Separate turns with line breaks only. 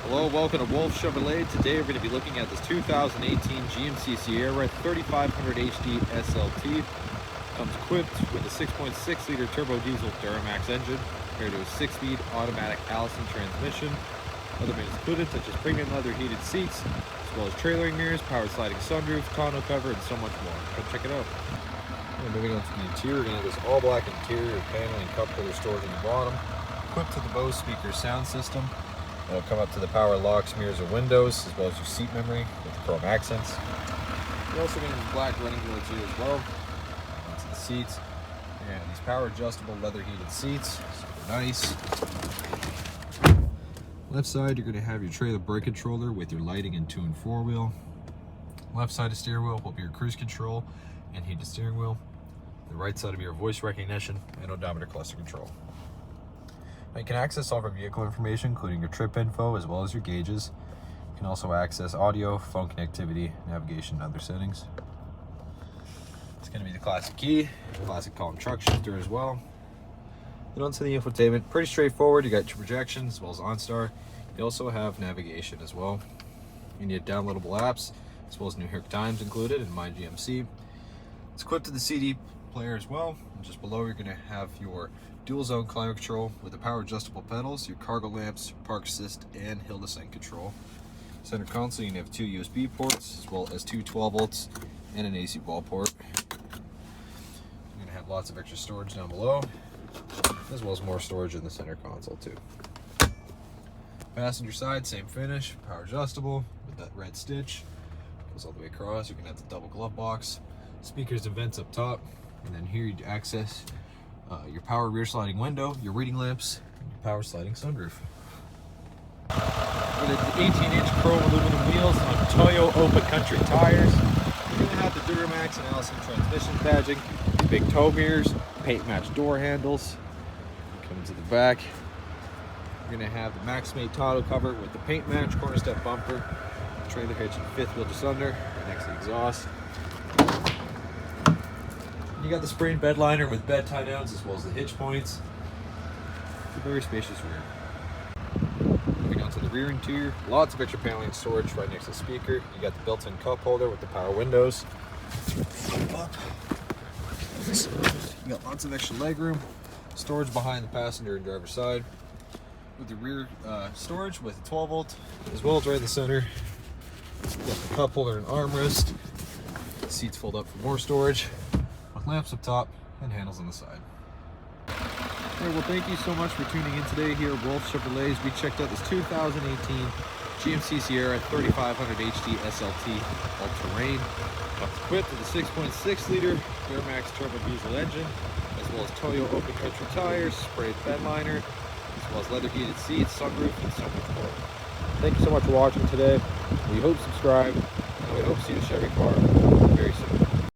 Hello, welcome to Wolfe Chevrolet. Today we're going to be looking at this 2018 GMC Sierra 3500 HD SLT. Comes equipped with a 6.6 liter turbo diesel Duramax engine paired to a 6-speed automatic Allison transmission. Other maintenance included such as premium leather heated seats, as well as trailering mirrors, power sliding sunroof, tonneau cover, and so much more. Come check it out. Moving on to the interior, we're going to have this all-black interior, paneling, cup holder storage on the bottom, equipped to the Bose speaker sound system. It'll come up to the power locks, mirrors, or windows, as well as your seat memory with the chrome accents. You're also going to use black running boards here as well. Onto the seats, and these power adjustable leather heated seats, super nice. Left side, you're going to have your trailer brake controller with your lighting and tuned 4-wheel. Left side of steering wheel will be your cruise control and heated steering wheel. The right side of your voice recognition and odometer cluster control. Now you can access all of our vehicle information, including your trip info as well as your gauges. You can also access audio, phone connectivity, navigation, and other settings. It's going to be the classic key, classic column truck shifter as well. Then onto the infotainment, pretty straightforward. You got your projection as well as OnStar. You also have navigation as well. You need downloadable apps as well as New York Times included and My GMC. It's equipped to the CD player as well. And just below, you're going to have your dual zone climate control with the power adjustable pedals, your cargo lamps, park assist, and hill descent control. Center console, you can have 2 USB ports as well as 2 12 volts and an AC wall port. You're going to have lots of extra storage down below, as well as more storage in the center console too. Passenger side, same finish, power adjustable with that red stitch. Goes all the way across. You can have the double glove box, speakers and vents up top, and then here you access your power rear sliding window, your reading lamps, and your power sliding sunroof. With the 18-inch chrome aluminum wheels on Toyo Open Country tires, you're going to have the Duramax and Allison transmission badging, big tow mirrors, paint match door handles. Coming to the back, you're going to have the Maxmate tonneau cover with the paint match corner step bumper, trailer hitch and 5th wheel just under, right next to the exhaust. You got the spring bed liner with bed tie downs as well as the hitch points. It's a very spacious rear. Moving on to the rear interior, lots of extra paneling and storage right next to the speaker. You got the built-in cup holder with the power windows. Up. You got lots of extra legroom, storage behind the passenger and driver's side. With the rear storage with a 12 volt, as well as right in the center. You got the cup holder and armrest. The seats fold up for more storage, with lamps up top and handles on the side. All right, well, thank you so much for tuning in today here at Wolfe Chevrolet. We checked out this 2018 GMC Sierra 3500 HD SLT all-terrain. It's equipped with a 6.6 liter Duramax turbo diesel engine, as well as Toyo Open Country tires, sprayed bed liner, as well as leather heated seats, sunroof, and so much more. Thank you so much for watching today. We hope you subscribe, and we hope to see you at Chevy Farm very soon.